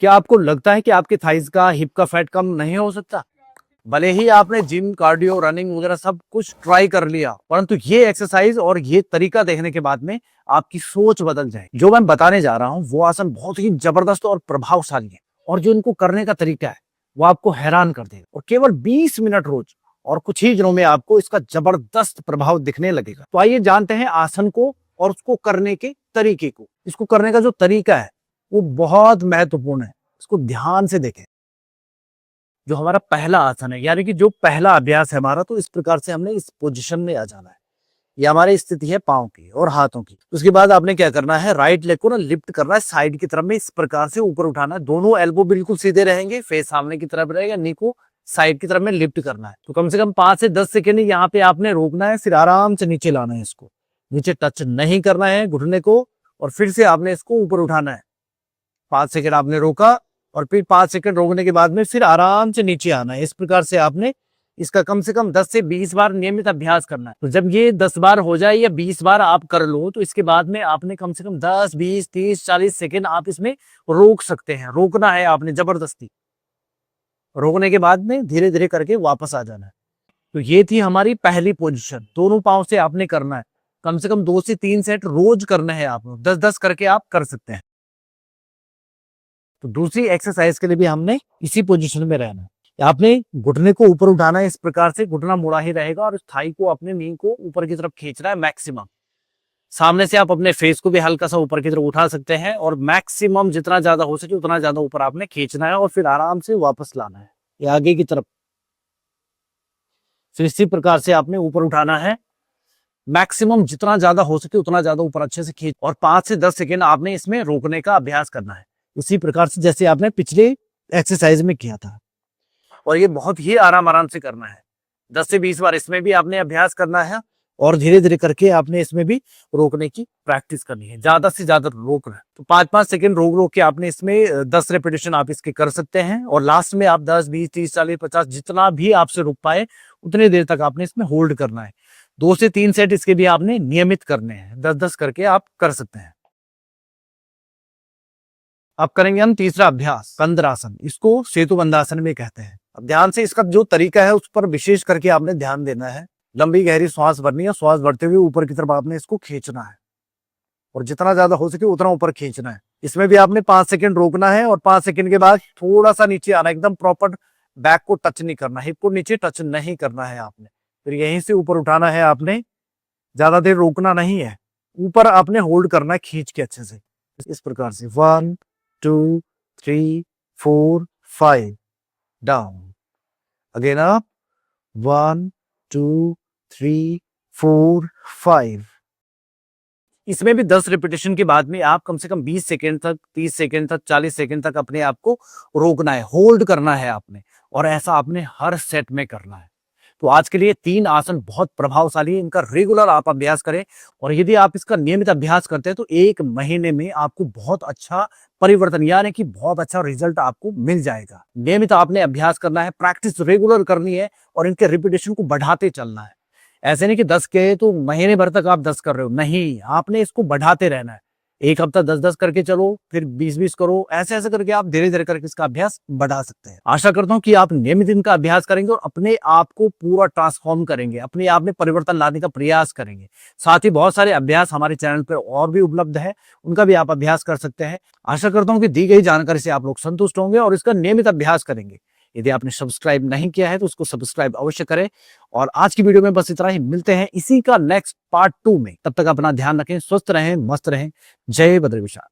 क्या आपको लगता है कि आपके थाइस का, हिप का फैट कम नहीं हो सकता? भले ही आपने जिम, कार्डियो, रनिंग वगैरह सब कुछ ट्राई कर लिया, परंतु ये एक्सरसाइज और ये तरीका देखने के बाद में आपकी सोच बदल जाए। जो मैं बताने जा रहा हूँ वो आसन बहुत ही जबरदस्त और प्रभावशाली है, और जो इनको करने का तरीका है वो आपको हैरान कर देगा। और केवल 20 मिनट रोज, और कुछ ही दिनों में आपको इसका जबरदस्त प्रभाव दिखने लगेगा। तो आइए जानते हैं आसन को और उसको करने के तरीके को। इसको करने का जो तरीका है वो बहुत महत्वपूर्ण है, इसको ध्यान से देखें। जो हमारा पहला आसन है, यानी कि जो पहला अभ्यास है हमारा, तो इस प्रकार से हमने इस पोजीशन में आ जाना है। ये हमारी स्थिति है पाँव की और हाथों की। उसके बाद आपने क्या करना है, राइट लेग को ना लिफ्ट करना है साइड की तरफ में, इस प्रकार से ऊपर उठाना है। दोनों एल्बो बिल्कुल सीधे रहेंगे, फेस सामने की तरफ रहेगा, नी को साइड की तरफ में लिफ्ट करना है। तो कम से कम 5 से 10 सेकेंड यहाँ पे आपने रोकना है, फिर आराम से नीचे लाना है। इसको नीचे टच नहीं करना है घुटने को, और फिर से आपने इसको ऊपर उठाना है। 5 सेकेंड आपने रोका, और फिर 5 सेकंड रोकने के बाद में फिर आराम से नीचे आना है। इस प्रकार से आपने इसका कम से कम 10 से 20 बार नियमित अभ्यास करना है। तो जब ये 10 बार हो जाए या 20 बार आप कर लो, तो इसके बाद में आपने कम से कम 10, 20, 30, 40 सेकंड आप इसमें रोक सकते हैं। रोकना है आपने जबरदस्ती। रोकने के बाद में धीरे धीरे करके वापस आ जाना है। तो ये थी हमारी पहली पोजीशन। दोनों पांव से आपने करना है, कम से कम 2 से 3 सेट रोज करना है। आप 10-10 करके आप कर सकते हैं। तो दूसरी एक्सरसाइज के लिए भी हमने इसी पोजीशन में रहना है। आपने घुटने को ऊपर उठाना है, इस प्रकार से घुटना मुड़ा ही रहेगा, और थाई को, अपने नी को ऊपर की तरफ खींचना है मैक्सिमम। सामने से आप अपने फेस को भी हल्का सा ऊपर की तरफ उठा सकते हैं, और मैक्सिमम जितना ज्यादा हो सके उतना ज्यादा ऊपर आपने खींचना है, और फिर आराम से वापस लाना है ये आगे की तरफ। फिर इसी प्रकार से आपने ऊपर उठाना है, मैक्सिमम जितना ज्यादा हो सके उतना ज्यादा ऊपर अच्छे से खींच, और 5 से 10 सेकेंड आपने इसमें रोकने का अभ्यास करना है, उसी प्रकार से जैसे आपने पिछले एक्सरसाइज में किया था। और ये बहुत ही आराम से करना है। 10 से 20 बार इसमें भी आपने अभ्यास करना है, और धीरे धीरे करके आपने इसमें भी रोकने की प्रैक्टिस करनी है। ज्यादा से ज्यादा रोकना है। तो 5-5 सेकंड रोक रोक के आपने इसमें 10 रेपिटेशन आप इसके कर सकते हैं, और लास्ट में आप 10, 20, 30, 40, 50 जितना भी आपसे रुक पाए उतनी देर तक आपने इसमें होल्ड करना है। 2 से 3 सेट इसके भी आपने नियमित करने हैं। 10-10 करके आप कर सकते हैं। अब करेंगे हम तीसरा अभ्यास, कंदरासन। इसको सेतु बंधासन में कहते हैं। अब ध्यान से इसका जो तरीका है उस पर विशेष करके आपने ध्यान देना है। लंबी गहरी श्वास भरनी है, श्वास भरते हुए ऊपर की तरफ आपने इसको खींचना है, और जितना ज्यादा हो सके उतना ऊपर खींचना है। इसमें भी आपने 5 सेकंड रोकना है, और 5 सेकंड के बाद थोड़ा सा नीचे आना, एकदम प्रॉपर बैक को टच नहीं करना, हिप को नीचे टच नहीं करना है आपने। फिर यहीं से ऊपर उठाना है आपने, ज्यादा देर रोकना नहीं है, ऊपर आपने होल्ड करना है खींच के अच्छे से, इस प्रकार से 1, 2, 3, 4, 5 डाउन। Again up 1, 2, 3, 4, 5। इसमें भी 10 रिपीटेशन के बाद में आप कम से कम 20 सेकेंड तक, 30 सेकेंड तक, 40 सेकेंड तक अपने आप को रोकना है, होल्ड करना है आपने, और ऐसा आपने हर सेट में करना है। तो आज के लिए 3 आसन बहुत प्रभावशाली है। इनका रेगुलर आप अभ्यास करें, और यदि आप इसका नियमित अभ्यास करते हैं तो 1 महीने में आपको बहुत अच्छा परिवर्तन, यानी कि बहुत अच्छा रिजल्ट आपको मिल जाएगा। नियमित आपने अभ्यास करना है, प्रैक्टिस रेगुलर करनी है, और इनके रिपीटेशन को बढ़ाते चलना है। ऐसे नहीं कि 10 के तो महीने भर तक आप 10 कर रहे हो, नहीं, आपने इसको बढ़ाते रहना है। एक हफ्ता 10-10 करके चलो, फिर 20-20 करो, ऐसे ऐसे करके आप धीरे धीरे करके इसका अभ्यास बढ़ा सकते हैं। आशा करता हूं कि आप नियमित इनका अभ्यास करेंगे और अपने आप को पूरा ट्रांसफॉर्म करेंगे, अपने आप में परिवर्तन लाने का प्रयास करेंगे। साथ ही बहुत सारे अभ्यास हमारे चैनल पर और भी उपलब्ध है, उनका भी आप अभ्यास कर सकते हैं। आशा करता हूँ कि दी गई जानकारी से आप लोग संतुष्ट होंगे और इसका नियमित अभ्यास करेंगे। यदि आपने सब्सक्राइब नहीं किया है तो उसको सब्सक्राइब अवश्य करें। और आज की वीडियो में बस इतना ही, मिलते हैं इसी का नेक्स्ट पार्ट 2 में। तब तक अपना ध्यान रखें, स्वस्थ रहें, मस्त रहें। जय बद्री विशाल।